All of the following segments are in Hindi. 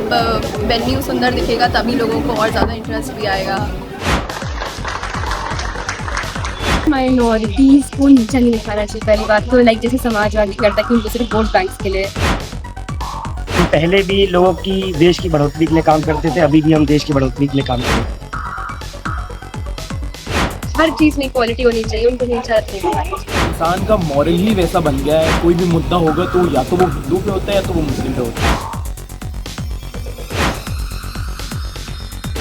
जब वेन्यू सुंदर दिखेगा तभी लोगों को और ज़्यादा इंटरेस्ट भी आएगा। माइनॉरिटीज को नीचा नहीं दिखाना चाहिए। पहली बात तो जैसे समाजवादी करता है कि उनको सिर्फ वोट बैंक के लिए। पहले भी लोगों की देश की बढ़ोतरी के लिए काम करते थे, अभी भी हम देश की बढ़ोतरी के लिए काम करते हैं। हर चीज़ में इक्वालिटी होनी चाहिए, उनको नीचा नहीं दिखाना चाहिए। इंसान का मॉरल ही वैसा बन गया है, कोई भी मुद्दा होगा तो या तो वो हिंदू पे होता है या तो वो मुस्लिम पे होता है।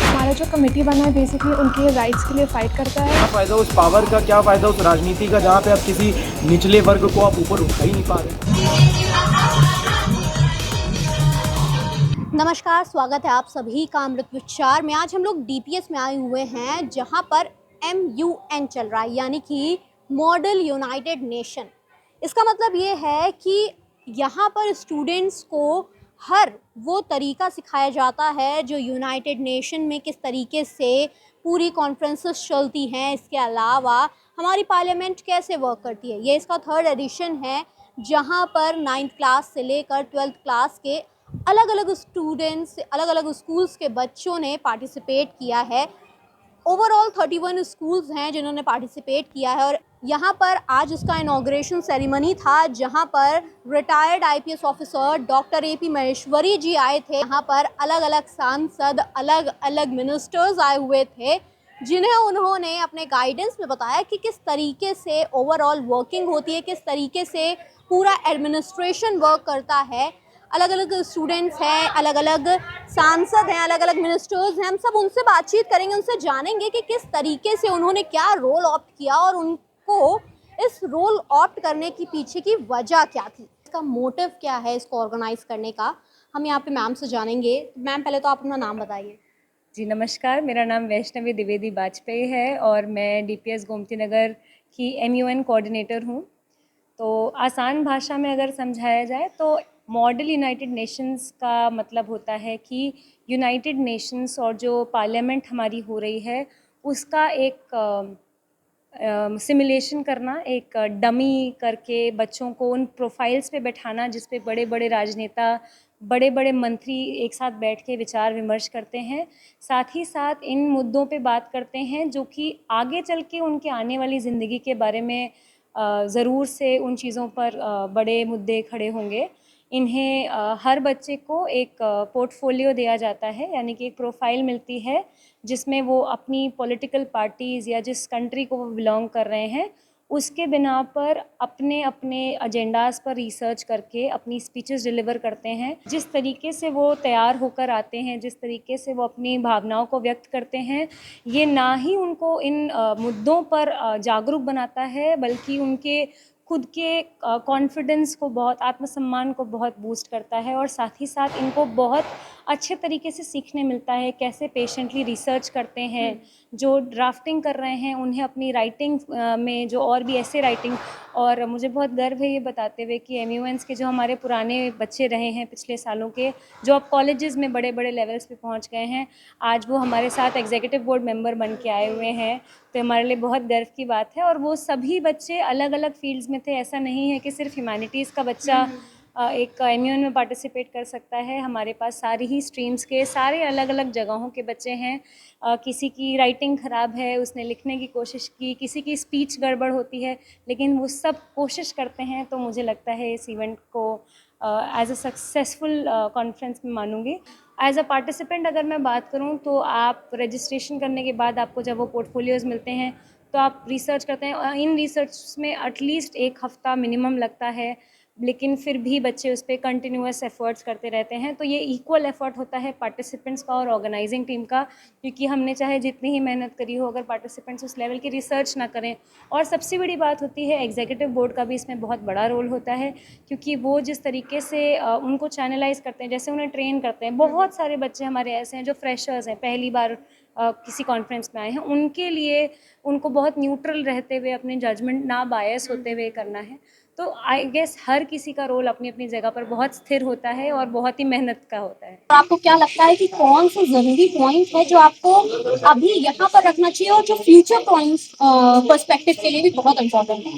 हमारा जो कमेटी बना है बेसिकली उनके राइट्स के लिए फाइट करता है। क्या फ़ायदा उस पावर का, क्या फ़ायदा उस राजनीति का जहाँ पे आप किसी निचले वर्ग को आप ऊपर उठा ही नहीं पा रहे। नमस्कार, स्वागत है आप सभी का अमृत विचार में। आज हम लोग डीपीएस में आए हुए हैं जहां पर MUN चल रहा है, यानी कि मॉडल यूनाइटेड नेशन। इसका मतलब ये है कि यहाँ पर स्टूडेंट्स को हर वो तरीका सिखाया जाता है जो यूनाइटेड नेशन में किस तरीके से पूरी कॉन्फ्रेंसेस चलती हैं। इसके अलावा हमारी पार्लियामेंट कैसे वर्क करती है। ये इसका 3rd एडिशन है जहाँ पर 9th क्लास से लेकर 12th क्लास के अलग अलग स्टूडेंट्स, अलग अलग स्कूल्स के बच्चों ने पार्टिसिपेट किया है। ओवरऑल 31 स्कूल्स हैं जिन्होंने पार्टिसिपेट किया है और यहाँ पर आज इसका इनॉग्रेशन सेरेमनी था जहाँ पर retired IPS officer doctor AP Maheshwari ji आए थे। यहाँ पर अलग अलग सांसद, अलग अलग मिनिस्टर्स आए हुए थे जिन्हें उन्होंने अपने गाइडेंस में बताया कि किस तरीके से ओवरऑल वर्किंग होती है, किस तरीके से पूरा एडमिनिस्ट्रेशन वर्क करता है। अलग अलग स्टूडेंट्स हैं, अलग अलग सांसद हैं, अलग अलग मिनिस्टर्स हैं। हम सब उनसे बातचीत करेंगे, उनसे जानेंगे कि किस तरीके से उन्होंने क्या रोल ऑप्ट किया और उनको इस रोल ऑप्ट करने की पीछे की वजह क्या थी, इसका मोटिव क्या है इसको ऑर्गेनाइज करने का। हम यहाँ पे मैम से जानेंगे। मैम, पहले तो आप अपना नाम बताइए। जी नमस्कार, मेरा नाम वैष्णवी द्विवेदी वाजपेयी है और मैं DPS गोमती नगर की MUN कोऑर्डिनेटर हूँ। तो आसान भाषा में अगर समझाया जाए तो मॉडल यूनाइटेड नेशंस का मतलब होता है कि यूनाइटेड नेशंस और जो पार्लियामेंट हमारी हो रही है उसका एक सिमुलेशन करना, एक डमी करके बच्चों को उन प्रोफाइल्स पे बैठाना जिस पे बड़े बड़े राजनेता, बड़े बड़े मंत्री एक साथ बैठ के विचार विमर्श करते हैं। साथ ही साथ इन मुद्दों पे बात करते हैं जो कि आगे चल के उनके आने वाली ज़िंदगी के बारे में ज़रूर से उन चीज़ों पर बड़े मुद्दे खड़े होंगे। इन्हें हर बच्चे को एक पोर्टफोलियो दिया जाता है, यानी कि एक प्रोफाइल मिलती है जिसमें वो अपनी पॉलिटिकल पार्टीज़ या जिस कंट्री को वो बिलोंग कर रहे हैं उसके बिना पर अपने अपने एजेंडाज़ पर रिसर्च करके अपनी स्पीचेस डिलीवर करते हैं। जिस तरीके से वो तैयार होकर आते हैं, जिस तरीके से वो अपनी भावनाओं को व्यक्त करते हैं, ये ना ही उनको इन मुद्दों पर जागरूक बनाता है बल्कि उनके खुद के कॉन्फिडेंस को बहुत, आत्मसम्मान को बहुत बूस्ट करता है। और साथ ही साथ इनको बहुत अच्छे तरीके से सीखने मिलता है कैसे पेशेंटली रिसर्च करते हैं। जो ड्राफ्टिंग कर रहे हैं उन्हें अपनी राइटिंग में जो और भी ऐसे राइटिंग, और मुझे बहुत गर्व है ये बताते हुए कि MUNs के जो हमारे पुराने बच्चे रहे हैं पिछले सालों के, जो अब कॉलेजेस में बड़े बड़े लेवल्स पे पहुंच गए हैं, आज वो हमारे साथ एग्जीक्यूटिव बोर्ड मेंबर बन के आए हुए हैं। तो हमारे लिए बहुत गर्व की बात है। और वो सभी बच्चे अलग अलग फील्ड्स में थे। ऐसा नहीं है कि सिर्फ ह्यूमैनिटीज़ का बच्चा एक MUN में पार्टिसिपेट कर सकता है। हमारे पास सारी ही स्ट्रीम्स के सारे अलग अलग जगहों के बच्चे हैं। किसी की राइटिंग ख़राब है, उसने लिखने की कोशिश की, किसी की स्पीच गड़बड़ होती है, लेकिन वो सब कोशिश करते हैं। तो मुझे लगता है इस इवेंट को एज अ सक्सेसफुल कॉन्फ्रेंस में मानूंगी। एज अ पार्टिसिपेंट अगर मैं बात करूं तो आप रजिस्ट्रेशन करने के बाद आपको जब वो पोर्टफोलियोज़ मिलते हैं तो आप रिसर्च करते हैं। इन रिसर्च में एटलीस्ट 1 हफ़्ता मिनिमम लगता है, लेकिन फिर भी बच्चे उस पर कंटिन्यूअस एफ़र्ट्स करते रहते हैं। तो ये इक्वल एफ़र्ट होता है पार्टिसिपेंट्स का और ऑर्गेनाइजिंग टीम का, क्योंकि हमने चाहे जितनी ही मेहनत करी हो, अगर पार्टिसिपेंट्स उस लेवल की रिसर्च ना करें। और सबसे बड़ी बात होती है एग्जीक्यूटिव बोर्ड का भी इसमें बहुत बड़ा रोल होता है, क्योंकि वो जिस तरीके से उनको चैनलाइज करते हैं, जैसे उन्हें ट्रेन करते हैं। बहुत सारे बच्चे हमारे ऐसे हैं जो फ्रेशर्स हैं, पहली बार किसी कॉन्फ्रेंस में आए हैं। उनके लिए उनको बहुत न्यूट्रल रहते हुए, अपने जजमेंट ना बायस होते हुए करना है। तो आई गेस हर किसी का रोल अपनी अपनी जगह पर बहुत स्थिर होता है और बहुत ही मेहनत का होता है। आपको क्या लगता है कि कौन सा जरूरी पॉइंट है जो आपको अभी यहाँ पर रखना चाहिए और जो फ्यूचर पॉइंट्स पर्सपेक्टिव के लिए भी बहुत इम्पोर्टेंट है?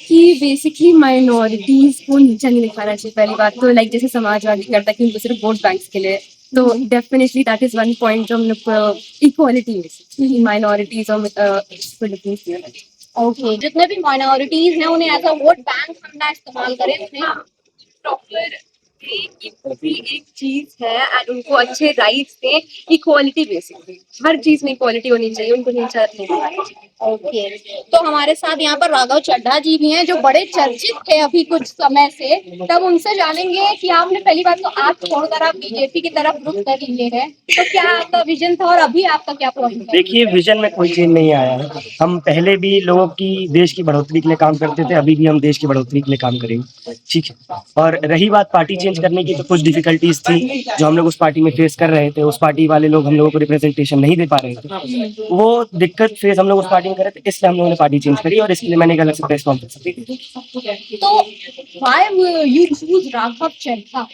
कि बेसिकली माइनॉरिटीज को नीचा नहीं दिखाना चाहिए। पहली बात तो जैसे समाजवादी करता है कि उनको सिर्फ वोट बैंक के लिए। तो definitely that is one point जो हम लोग इक्वालिटी में माइनॉरिटीज और फिलिपींस ओके, जितने भी माइनॉरिटीज हैं उन्हें एज अ वोट बैंक हम ना इस्तेमाल करें, उन्हें प्रॉपर एक चीज है एंड उनको अच्छे राइट्स दे, इक्वालिटी बेसिकली हर चीज में इक्वालिटी होनी चाहिए, उनको नीचा नहीं होना चाहिए। ओके, तो हमारे साथ यहाँ पर राघव चड्ढा जी भी हैं जो बड़े चर्चित थे अभी कुछ समय से। तब उनसे जानेंगे कि आपने पहली बात तो आप छोड़कर आप बीजेपी की तरफ रुख कर लिए हैं, तो क्या आपका विजन था और अभी आपका क्या पॉइंट है? देखिए, विजन में कोई चेंज नहीं आया है। हम पहले भी लोगों की देश की बढ़ोतरी के लिए काम करते थे, अभी भी हम देश की बढ़ोतरी के लिए काम करेंगे, ठीक है। और रही बात पार्टी चेंज करने की, तो कुछ डिफिकल्टीज थी जो हम लोग उस पार्टी में फेस कर रहे थे। उस पार्टी वाले लोग हम लोगों को रिप्रेजेंटेशन नहीं दे पा रहे थे, वो दिक्कत फेस हम लोग उस पार्टी में कर रहे थे, इसलिए हम लोगों ने पार्टी चेंज करी और इसके लिए मैंने एक अलग से प्रेस कॉन्फ्रेंस की। तो why you choose Raghav Chadha?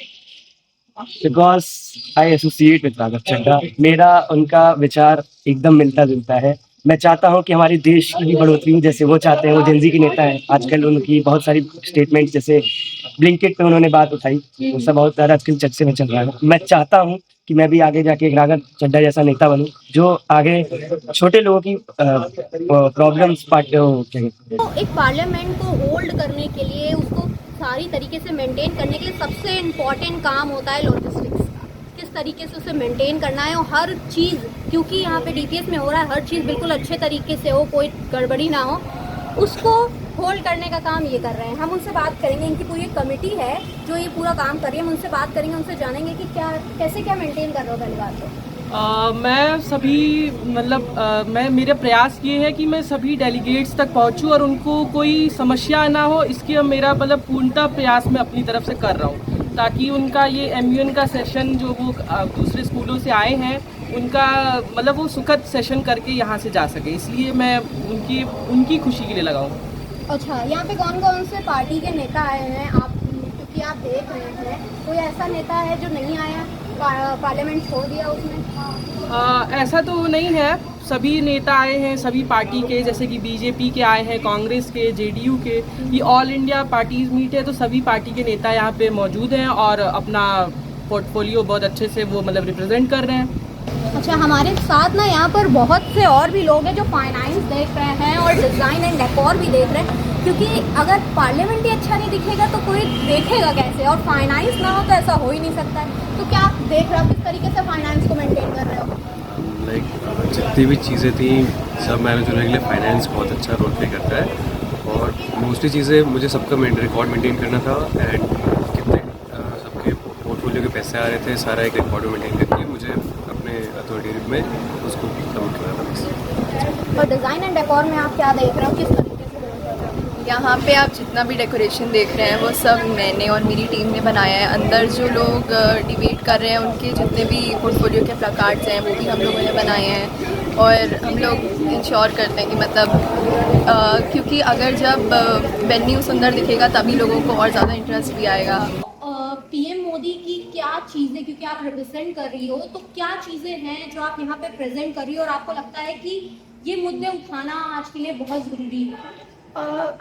Because I associate with Raghav Chadha. मेरा उनका विचार एकदम मिलता जुलता है। मैं चाहता हूं कि हमारे देश की भी बढ़ोतरी हो जैसे वो चाहते हैं। वो जेनजी के नेता हैं। आजकल उनकी बहुत सारी स्टेटमेंट, जैसे ब्लिंकेट पे उन्होंने बात उठाई, वो सब बहुत सारा आजकल चर्चे में चल रहा है। मैं चाहता हूं कि मैं भी आगे जाके एक राघव चड्ढा जैसा नेता बनूं, जो आगे छोटे लोगों की प्रॉब्लम्स तो एक पार्लियामेंट को होल्ड करने के लिए, उसको सारी तरीके से मेंटेन करने के लिए सबसे इम्पोर्टेंट काम होता है लॉजिस्टिक्स का। किस तरीके से उसे मेंटेन करना है और हर चीज़, क्योंकि यहाँ पे डीपीएस में हो रहा है, हर चीज़ बिल्कुल अच्छे तरीके से हो, कोई गड़बड़ी ना हो, उसको होल्ड करने का काम ये कर रहे हैं। हम उनसे बात करेंगे, इनकी पूरी एक कमेटी है जो ये पूरा काम कर रही है। हम उनसे बात करेंगे, उनसे जानेंगे कि कैसे क्या मेंटेन कर रहे हो। पहली बात तो मैं सभी मैं मेरा प्रयास ये है कि मैं सभी डेलीगेट्स तक पहुंचूं और उनको कोई समस्या ना हो, इसके मेरा पूर्णतः प्रयास मैं अपनी तरफ से कर रहा हूं, ताकि उनका ये MUN का सेशन जो वो दूसरे स्कूलों से आए हैं, उनका वो सुखद सेशन करके यहाँ से जा सके, इसलिए मैं उनकी खुशी के लिए लगा हूँ। अच्छा, यहाँ पे कौन कौन से पार्टी के नेता आए हैं? आप क्योंकि आप देख रहे हैं, कोई ऐसा नेता है जो नहीं आया, पार्लियामेंट छोड़ दिया उसने? ऐसा तो नहीं है, सभी नेता आए हैं, सभी पार्टी के, जैसे कि बीजेपी के आए हैं, कांग्रेस के, JDU के। ये ऑल इंडिया पार्टीज मीट है, तो सभी पार्टी के नेता यहाँ पे मौजूद हैं और अपना पोर्टफोलियो बहुत अच्छे से वो रिप्रेजेंट कर रहे हैं। अच्छा, हमारे साथ ना यहाँ पर बहुत से और भी लोग हैं जो फाइनेंस देख रहे हैं और डिज़ाइन एंड डेकोर भी देख रहे हैं, क्योंकि अगर पार्लियामेंट ही अच्छा नहीं दिखेगा तो कोई देखेगा कैसे, और फाइनेंस ना हो तो ऐसा हो ही नहीं सकता है। तो क्या आप देख रहे हो किस तरीके से फाइनेंस को मेंटेन कर रहे हो? जितनी भी चीज़ें थी सब मैनेज होने के लिए फाइनेंस बहुत अच्छा रोल प्ले करता है, और मोस्टली चीज़ें मुझे सबका रिकॉर्ड मेंटेन करना था, एंड कितने सबके पोर्टफोलियो के पैसे आ रहे थे, सारा एक रिकॉर्ड मेंटेन करके मुझे अपने अथॉरिटी में उसको कवर करना था बस। और डिज़ाइन एंड डेकोर में आप क्या देख रहे हो, किस तरीके से रोल कर रहे हो? यहाँ पे आप जितना भी डेकोरेशन देख रहे हैं वो सब मैंने और मेरी टीम ने बनाया है। अंदर जो लोग डिबेट कर रहे हैं उनके जितने भी पोर्टफोलियो के प्लाकार्ड्स हैं वो भी हम लोगों ने बनाए हैं, और हम लोग इंश्योर करते हैं कि क्योंकि अगर जब वेन्यू सुंदर दिखेगा तभी लोगों को और ज़्यादा इंटरेस्ट भी आएगा। PM मोदी की क्या चीज़ें, क्योंकि आप रिप्रेजेंट कर रही हो, तो क्या चीज़ें हैं जो आप यहाँ पे प्रेजेंट कर रही हो और आपको लगता है कि ये मुद्दे उठाना आज के लिए बहुत ज़रूरी है?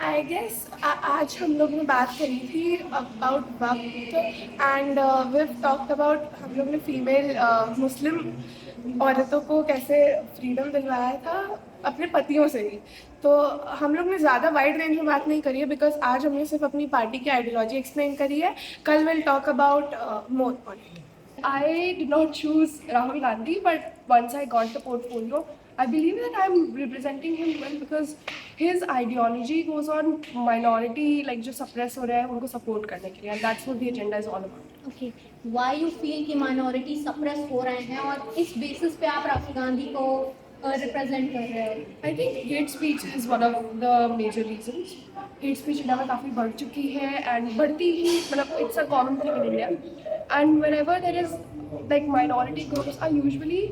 आई गेस आज हम लोग ने बात करी थी अबाउट वक्त, एंड वी टॉक्ड अबाउट, हम लोग ने फीमेल मुस्लिम औरतों को कैसे फ्रीडम दिलवाया था अपने पतियों से ही। तो हम लोग ने ज़्यादा वाइड रेंज में बात नहीं करी है, बिकॉज आज हमने सिर्फ अपनी पार्टी की आइडियोलॉजी एक्सप्लेन करी है। कल will talk about more on it. I did not choose Rahul Gandhi, but once I got the portfolio, I believe that I'm representing him well because his ideology goes on minority, like जो suppress हो रहे हैं उनको support करने के लिए, and that's what the agenda is all about. Okay, why you feel कि minority suppress हो रहे हैं और इस basis पे आप राहुल गांधी को represent कर रहे हो? I think hate speech is one of the major reasons. Hate speech India में काफ़ी बढ़ चुकी है, and बढ़ती ही it's a common thing in India. And whenever there is like minority groups are usually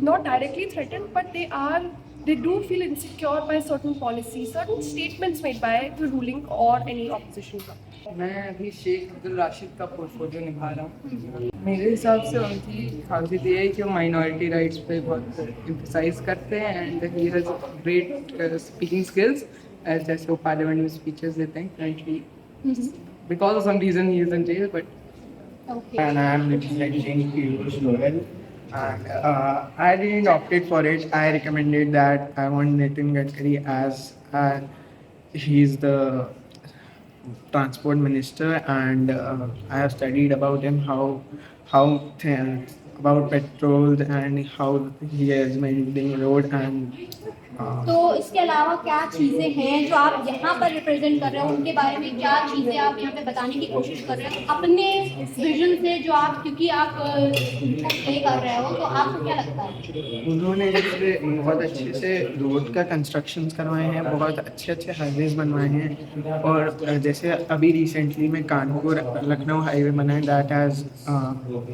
not directly threatened, but they do feel insecure by certain policies, certain statements made by the ruling or any opposition group. मैं अभी शेख अब्दुल राशिद का पोर्टफोलियो निभा रहा हूँ। मेरे हिसाब से उनकी खासियत ये है कि वो माइनॉरिटी राइट्स पे बहुत एम्फसाइज करते हैं, and he has great speaking skills, जैसे वो पार्लियामेंट में स्पीचेस देते हैं currently. Because of some reason he is in jail, but Okay. and I am representing Piyush Goyal. And I didn't opted for it. I recommended that I want Nitin Gadkari as he's the transport minister, and I have studied about him how about petrol and how he is maintaining road and तो इसके अलावा क्या चीज़ें हैं जो आप यहाँ पर रिप्रेजेंट कर रहे हो, उनके बारे में क्या चीज़ें आप यहाँ पे बताने की कोशिश कर रहे हो अपने विजन से, जो आप क्योंकि आप प्ले कर रहे हो, तो आपको क्या लगता है? उन्होंने जैसे बहुत अच्छे से रोड का कंस्ट्रक्शंस करवाए हैं, बहुत अच्छे अच्छे हाईवेज बनवाए हैं, और जैसे अभी रिसेंटली में कानपुर लखनऊ हाईवे बना है, that has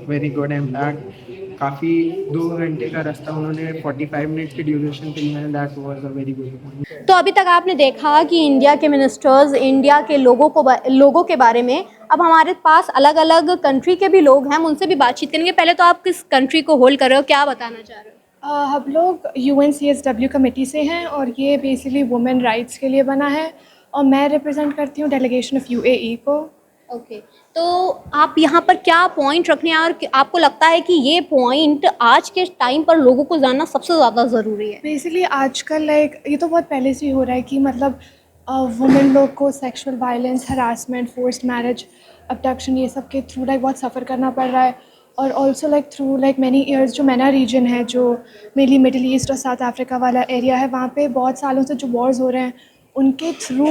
very good impact. काफ़ी 2 घंटे का रास्ता उन्होंने 45 मिनट की ड्यूरेशन पे लिया है, that was a very good point. तो अभी तक आपने देखा कि इंडिया के मिनिस्टर्स इंडिया के लोगों के बारे में, अब हमारे पास अलग अलग कंट्री के भी लोग हैं, हम उनसे भी बातचीत करेंगे। पहले तो आप किस कंट्री को होल्ड कर रहे हो, क्या बताना चाह रहे हो? हम लोग UNCSW कमेटी से हैं और ये बेसिकली वुमेन राइट्स के लिए बना है, और मैं रिप्रेजेंट करती हूँ डेलीगेशन ऑफ UAE को। ओके, तो आप यहाँ पर क्या पॉइंट रखने हैं और आपको लगता है कि ये पॉइंट आज के टाइम पर लोगों को जानना सबसे ज़्यादा ज़रूरी है? बेसिकली आजकल ये तो बहुत पहले से ही हो रहा है कि मतलब वुमेन लोग को sexual violence, harassment, forced marriage, abduction, ये सब के थ्रू बहुत सफ़र करना पड़ रहा है। और ऑल्सो थ्रू मैनी ईयर्स जो MENA रीजन है, जो मेनली मिडिल ईस्ट और साउथ अफ्रीका वाला एरिया है, वहाँ पे बहुत सालों से जो वॉर्स हो रहे हैं, उनके थ्रू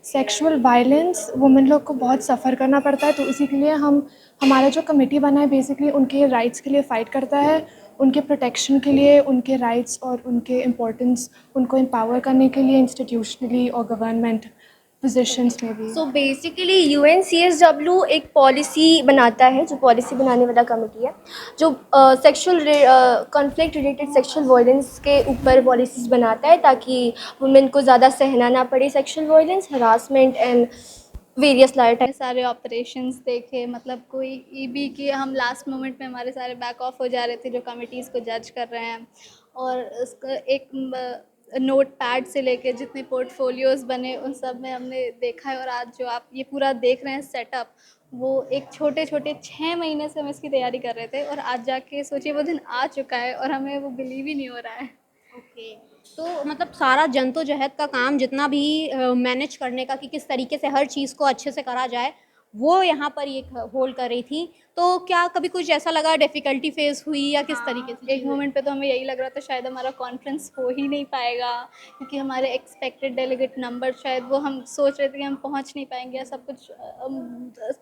सेक्सुअल वायलेंस वुमेन लोग को बहुत सफ़र करना पड़ता है। तो इसी के लिए हमारा जो कमेटी बना है बेसिकली उनके राइट्स के लिए फ़ाइट करता है, उनके प्रोटेक्शन के लिए, उनके राइट्स और उनके इम्पोर्टेंस, उनको एम्पावर करने के लिए इंस्टीट्यूशनली और गवर्नमेंट पोजीशंस में भी। सो बेसिकली UNCSW एक पॉलिसी बनाता है, जो पॉलिसी बनाने वाला कमेटी है, जो sexual conflict related sexual violence के ऊपर पॉलिसीज बनाता है, ताकि वुमेन को ज़्यादा सहना ना पड़े sexual violence, harassment and various light. सारे ऑपरेशंस देखे, मतलब कोई ये भी कि हम लास्ट मोमेंट में हमारे सारे बैक ऑफ हो जा रहे थे जो कमिटीज़ को जज कर रहे हैं, और उसका एक नोट पैड से लेके जितने पोर्टफोलियोज़ बने उन सब में हमने देखा है। और आज जो आप ये पूरा देख रहे हैं सेटअप, वो एक छोटे 6 महीने से हम इसकी तैयारी कर रहे थे, और आज जाके सोचिए वो दिन आ चुका है और हमें वो बिलीव ही नहीं हो रहा है। ओके, तो मतलब सारा जद्दोजहद का काम जितना भी मैनेज करने का, कि किस तरीके से हर चीज़ को अच्छे से करा जाए, वो यहाँ पर ये होल्ड कर रही थी। तो क्या कभी कुछ ऐसा लगा, डिफ़िकल्टी फेस हुई या किस तरीके से? एक मोमेंट पे तो हमें यही लग रहा था शायद हमारा कॉन्फ्रेंस हो ही नहीं पाएगा, क्योंकि हमारे एक्सपेक्टेड डेलीगेट नंबर शायद वो हम सोच रहे थे कि हम पहुंच नहीं पाएंगे, या सब कुछ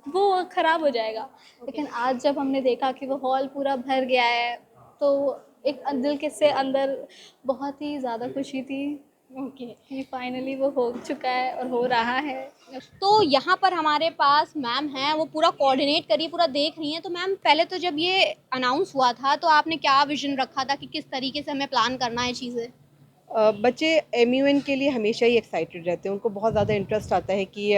वो ख़राब हो जाएगा। लेकिन आज जब हमने देखा कि वो हॉल पूरा भर गया है, तो एक दिल के से अंदर बहुत ही ज़्यादा खुशी थी। ओके, कि फाइनली वो हो चुका है और हो रहा है। तो यहाँ पर हमारे पास मैम हैं, वो पूरा कोऑर्डिनेट करिए, पूरा देख रही हैं। तो मैम, पहले तो जब ये अनाउंस हुआ था तो आपने क्या विजन रखा था कि किस तरीके से हमें प्लान करना है चीज़ें? बच्चे MUN के लिए हमेशा ही एक्साइटेड रहते हैं, उनको बहुत ज़्यादा इंटरेस्ट आता है कि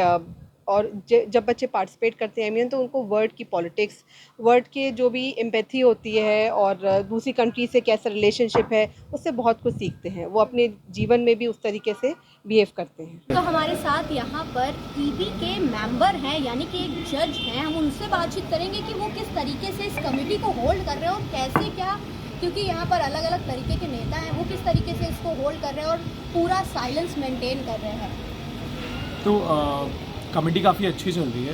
और जब बच्चे पार्टिसिपेट करते हैं MUN, तो उनको वर्ड की पॉलिटिक्स, वर्ड के जो भी एम्पैथी होती है और दूसरी कंट्री से कैसा रिलेशनशिप है, उससे बहुत कुछ सीखते हैं। वो अपने जीवन में भी उस तरीके से बिहेव करते हैं। तो हमारे साथ यहाँ पर EB के मेंबर हैं, यानी कि एक जज हैं। हम उनसे बातचीत करेंगे कि वो किस तरीके से इस कमेटी को होल्ड कर रहे हैं और कैसे क्या, क्योंकि यहाँ पर अलग अलग तरीके के नेता हैं, वो किस तरीके से इसको होल्ड कर रहे हैं और पूरा साइलेंस मेंटेन कर रहे हैं। तो कमेटी काफ़ी अच्छी चल रही है,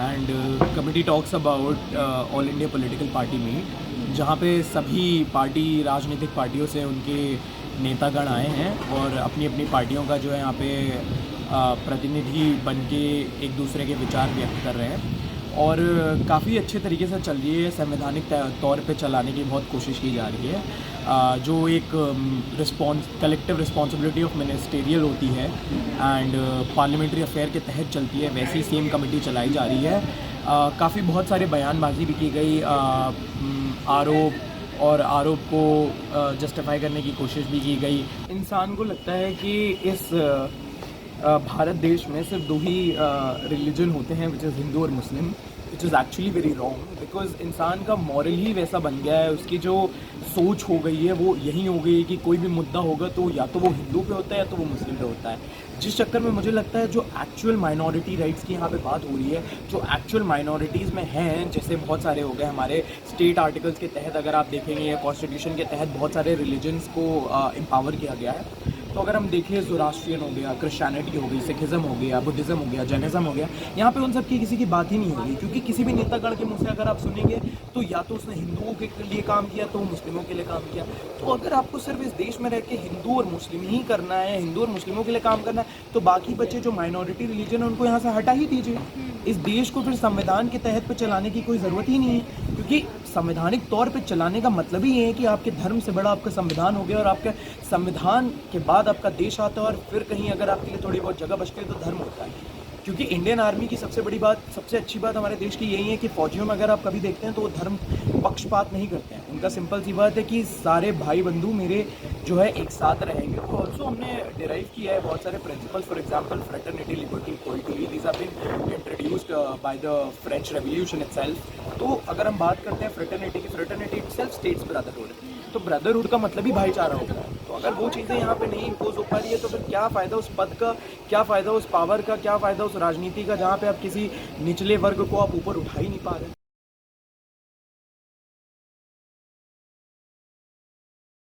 and committee talks about all India political party meet, जहाँ पे सभी राजनीतिक पार्टियों से उनके नेतागण आए हैं और अपनी अपनी पार्टियों का जो है यहाँ पे प्रतिनिधि बन के एक दूसरे के विचार व्यक्त कर रहे हैं, और काफ़ी अच्छे तरीके से चल रही है। संवैधानिक तौर पे चलाने की बहुत कोशिश की जा रही है, जो एक कलेक्टिव रिस्पॉन्सिबिलिटी ऑफ मिनिस्टेरियल होती है एंड पार्लियामेंट्री अफेयर के तहत चलती है, वैसी सेम कमेटी चलाई जा रही है। काफ़ी बहुत सारे बयानबाजी भी की गई, आरोप को जस्टिफाई करने की कोशिश भी की गई। इंसान को लगता है कि इस भारत देश में सिर्फ 2 ही रिलीजन होते हैं, विच इज़ हिंदू और Muslim, which is actually very wrong, because इंसान का मॉरल ही वैसा बन गया है, उसकी जो सोच हो गई है वो यही हो गई है कि कोई भी मुद्दा होगा तो या तो वो हिंदू पे होता है या तो वो मुस्लिम पे होता है, जिस चक्कर में मुझे लगता है जो एक्चुअल माइनॉरिटी राइट्स की यहाँ पे बात हो रही है, जो एक्चुअल माइनॉरिटीज़ में हैं, जैसे बहुत सारे हो गए हमारे स्टेट आर्टिकल्स के तहत, अगर आप देखेंगे या कॉन्स्टिट्यूशन के तहत बहुत सारे रिलीजन्स को एम्पावर किया गया है। तो अगर हम देखें ज़ोरास्ट्रियन हो गया, क्रिश्चियनिटी हो गई, सिखिज़म हो गया, बुद्धिज़्म हो गया, जैनिज़्म हो गया, यहाँ पे उन सब की किसी की बात ही नहीं होगी, क्योंकि किसी भी नेतागण के मुँह से अगर आप सुनेंगे तो या तो उसने हिंदुओं के लिए काम किया तो मुस्लिमों के लिए काम किया। तो अगर आपको सिर्फ इस देश में रह के हिंदू और मुस्लिम ही करना है, हिंदू और मुस्लिमों के लिए काम करना है, तो बाकी बच्चे जो माइनॉरिटी रिलीजन है उनको यहाँ से हटा ही दीजिए। इस देश को फिर संविधान के तहत पे चलाने की कोई ज़रूरत ही नहीं है, क्योंकि संवैधानिक तौर पे चलाने का मतलब ही ये है कि आपके धर्म से बड़ा आपका संविधान हो गया और आपके संविधान के बाद आपका देश आता है और फिर कहीं अगर आपके लिए थोड़ी बहुत जगह बचती है तो धर्म होता है। क्योंकि इंडियन आर्मी की सबसे बड़ी बात, सबसे अच्छी बात हमारे देश की यही है कि फौजियों में अगर आप कभी देखते हैं तो वो धर्म पक्षपात नहीं करते हैं। उनका सिंपल सी बात है कि सारे भाई बंधु मेरे जो है एक साथ रहेंगे। तो ऑल्सो हमने डिराइव किया है बहुत सारे principles, for example fraternity, liberty, equality, these have been introduced by the French revolution itself. तो अगर हम बात करते हैं फ्रेटर्निटी की, फ्रेटर्निटी इटसेल्फ स्टेट्स ब्रदरहुड, तो ब्रदरहुड का मतलब ही भाईचारा होता है। तो अगर वो चीज़ें यहाँ पे नहीं इम्पोज हो पा रही है तो फिर क्या फ़ायदा उस पद का, क्या फ़ायदा उस पावर का, क्या फ़ायदा उस राजनीति का जहाँ पे आप किसी निचले वर्ग को आप ऊपर उठा ही नहीं पा रहे।